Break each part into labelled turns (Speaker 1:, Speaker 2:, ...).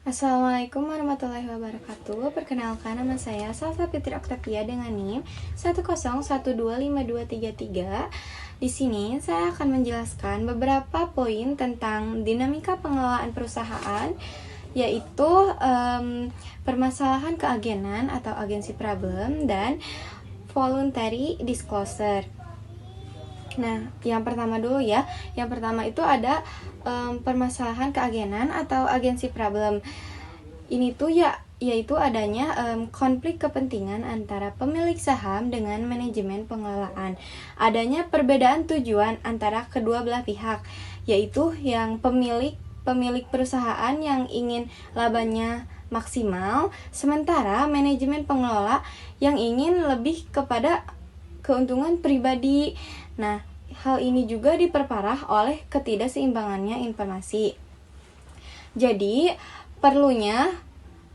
Speaker 1: Assalamualaikum warahmatullahi wabarakatuh. Perkenalkan, nama saya Salsa Fitri Oktavia dengan NIM 1012523. Di sini saya akan menjelaskan beberapa poin tentang dinamika pengelolaan perusahaan, yaitu permasalahan keagenan atau agency problem dan voluntary disclosure. Nah, yang pertama dulu ya. Yang pertama itu ada permasalahan keagenan atau agency problem. Ini tuh yaitu adanya konflik kepentingan antara pemilik saham dengan manajemen pengelolaan. Adanya perbedaan tujuan antara kedua belah pihak, yaitu yang pemilik perusahaan yang ingin labanya maksimal, sementara manajemen pengelola yang ingin lebih kepada keuntungan pribadi. Nah, hal ini juga diperparah oleh ketidakseimbangannya informasi. Jadi, perlunya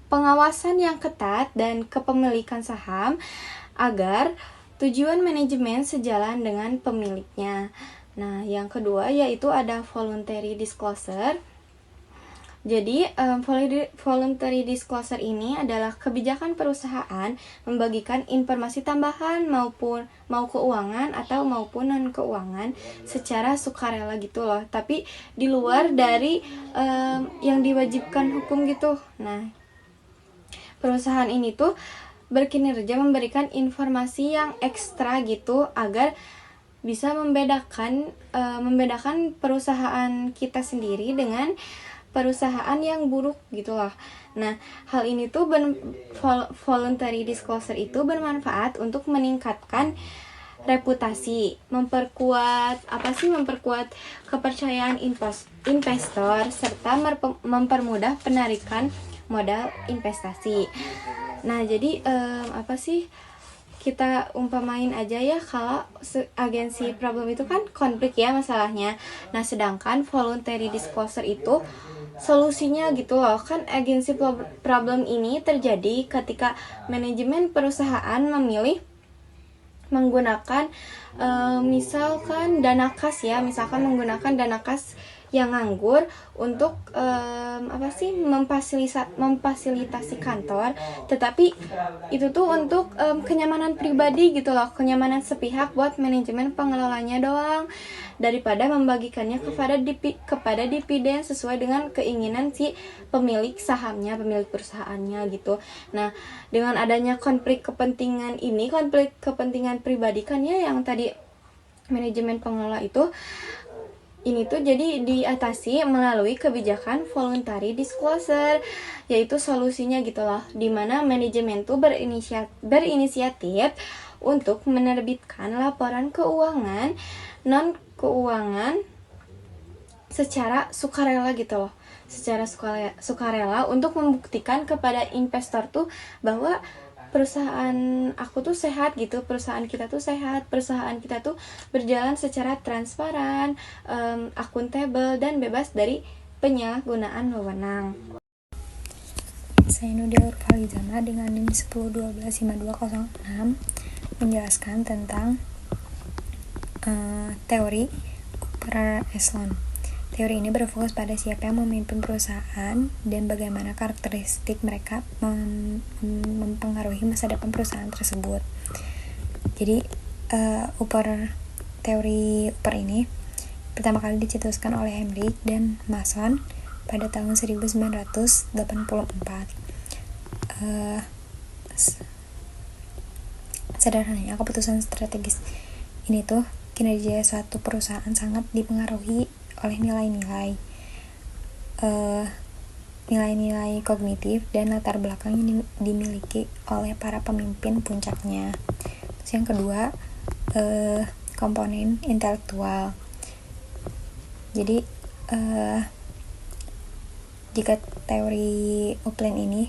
Speaker 1: pengawasan yang ketat dan kepemilikan saham agar tujuan manajemen sejalan dengan pemiliknya. Nah, yang kedua yaitu ada voluntary disclosure. Jadi, voluntary disclosure ini adalah kebijakan perusahaan membagikan informasi tambahan mau keuangan atau maupun non keuangan secara sukarela gitu loh, tapi di luar dari yang diwajibkan hukum gitu. Nah, perusahaan ini tuh berkinerja memberikan informasi yang ekstra gitu agar bisa membedakan perusahaan kita sendiri dengan perusahaan yang buruk gitu loh. Nah, hal ini tuh voluntary disclosure itu bermanfaat untuk meningkatkan reputasi, memperkuat kepercayaan investor serta mempermudah penarikan modal investasi. Nah, jadi kita umpamain aja ya, kalau agensi problem itu kan konflik ya masalahnya. Nah, sedangkan voluntary disclosure itu solusinya gitu loh. Kan agensi problem ini terjadi ketika manajemen perusahaan memilih menggunakan misalkan dana menggunakan dana kas yang nganggur untuk memfasilitasi kantor, tetapi itu tuh untuk kenyamanan pribadi gitu loh, kenyamanan sepihak buat manajemen pengelolanya doang, daripada membagikannya kepada dividen sesuai dengan keinginan si pemilik sahamnya, pemilik perusahaannya gitu. Nah, dengan adanya konflik kepentingan pribadi kan ya, yang tadi manajemen pengelola itu ini tuh jadi diatasi melalui kebijakan voluntary disclosure, yaitu solusinya gitu loh, dimana manajemen tuh berinisiatif untuk menerbitkan laporan keuangan non keuangan secara sukarela gitu loh, secara sukarela untuk membuktikan kepada investor tuh bahwa perusahaan aku tuh sehat gitu, perusahaan kita tuh sehat, perusahaan kita tuh berjalan secara transparan, akuntabel, dan bebas dari penyalahgunaan wewenang.
Speaker 2: Saya Nudia Urfalizana dengan NIM 10125206 menjelaskan tentang teori upper echelon. Teori ini berfokus pada siapa yang memimpin perusahaan dan bagaimana karakteristik mereka mempengaruhi masa depan perusahaan tersebut. Jadi teori upper ini pertama kali dicetuskan oleh Heinrich dan Mason pada tahun 1984. Sederhananya, keputusan strategis ini tuh kinerja suatu perusahaan sangat dipengaruhi oleh nilai-nilai kognitif dan latar belakang yang dimiliki oleh para pemimpin puncaknya. Terus yang kedua, komponen intelektual. Jadi jika teori Upland ini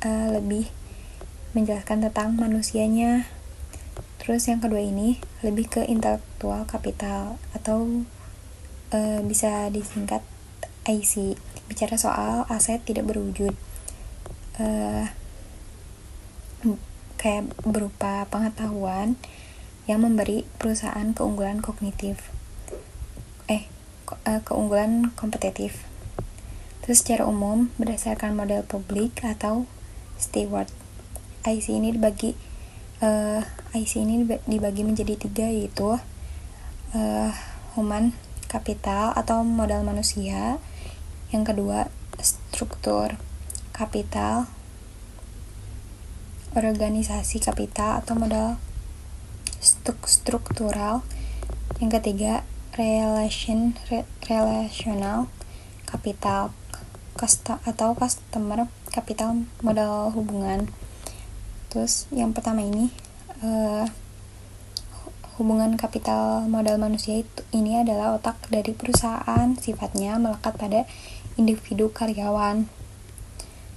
Speaker 2: lebih menjelaskan tentang manusianya. Terus yang kedua ini lebih ke intelektual kapital atau bisa disingkat IC, bicara soal aset tidak berwujud, kayak berupa pengetahuan yang memberi perusahaan keunggulan kompetitif. Terus secara umum berdasarkan model publik atau steward. IC ini dibagi menjadi 3, yaitu human capital atau modal manusia, yang kedua struktur kapital, organisasi kapital atau modal struktural, yang ketiga relational capital atau customer capital, modal hubungan. Terus yang pertama ini hubungan kapital modal manusia ini adalah otak dari perusahaan, sifatnya melekat pada individu karyawan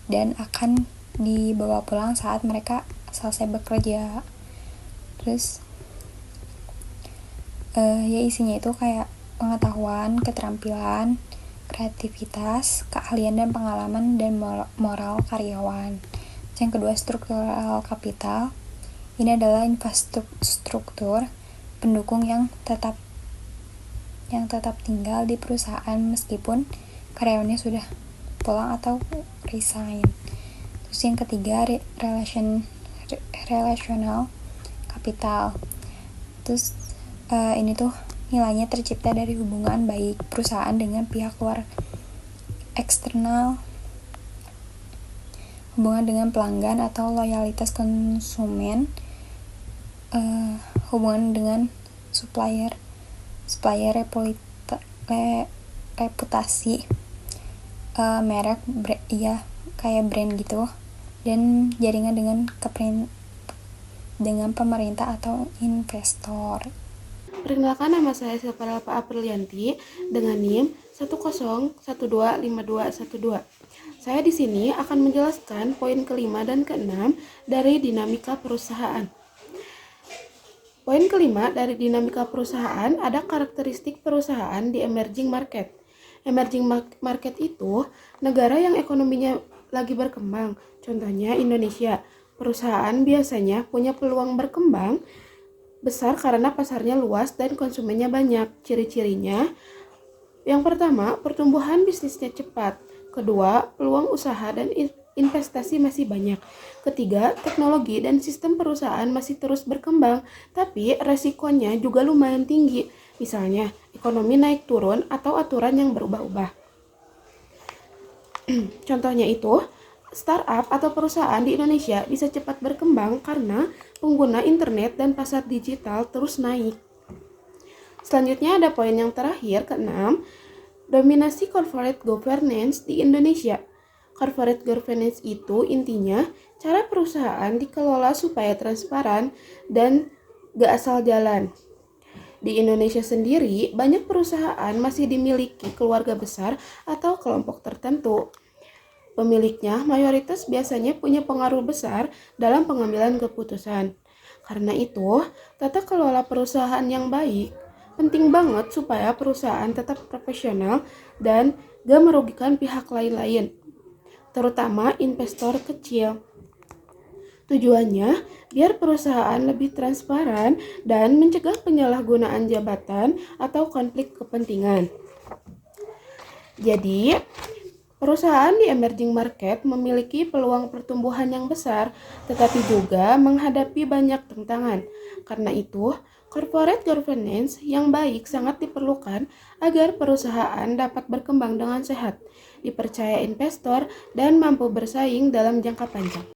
Speaker 2: dan akan dibawa pulang saat mereka selesai bekerja. Terus ya isinya itu kayak pengetahuan, keterampilan, kreativitas, keahlian dan pengalaman, dan moral karyawan. Yang kedua struktural kapital, ini adalah infrastruktur pendukung yang tetap tinggal di perusahaan meskipun karyawannya sudah pulang atau resign. Terus yang ketiga relational capital. Terus ini tuh nilainya tercipta dari hubungan baik perusahaan dengan pihak luar eksternal, hubungan dengan pelanggan atau loyalitas konsumen, hubungan dengan supplier reputasi, merek kayak brand gitu, dan jaringan dengan pemerintah atau investor.
Speaker 3: Perkenalkan, nama saya Silvana Aprilianti dengan NIM 101252212. Saya di sini akan menjelaskan poin kelima dan keenam dari dinamika perusahaan. Poin kelima dari dinamika perusahaan ada karakteristik perusahaan di emerging market. Emerging market itu negara yang ekonominya lagi berkembang, contohnya Indonesia. Perusahaan biasanya punya peluang berkembang besar karena pasarnya luas dan konsumennya banyak. Ciri-cirinya, yang pertama, pertumbuhan bisnisnya cepat. Kedua, peluang usaha dan investasi masih banyak. Ketiga, teknologi dan sistem perusahaan masih terus berkembang, tapi resikonya juga lumayan tinggi. Misalnya, ekonomi naik turun atau aturan yang berubah-ubah. Contohnya itu, startup atau perusahaan di Indonesia bisa cepat berkembang karena pengguna internet dan pasar digital terus naik. Selanjutnya ada poin yang terakhir, keenam, dominasi corporate governance di Indonesia. Corporate governance itu intinya cara perusahaan dikelola supaya transparan dan gak asal jalan. Di Indonesia sendiri, banyak perusahaan masih dimiliki keluarga besar atau kelompok tertentu. Pemiliknya mayoritas biasanya punya pengaruh besar dalam pengambilan keputusan. Karena itu, tata kelola perusahaan yang baik penting banget supaya perusahaan tetap profesional dan gak merugikan pihak lain-lain, terutama investor kecil. Tujuannya biar perusahaan lebih transparan dan mencegah penyalahgunaan jabatan atau konflik kepentingan. Jadi, perusahaan di emerging market memiliki peluang pertumbuhan yang besar, tetapi juga menghadapi banyak tantangan. Karena itu, corporate governance yang baik sangat diperlukan agar perusahaan dapat berkembang dengan sehat, dipercaya investor, dan mampu bersaing dalam jangka panjang.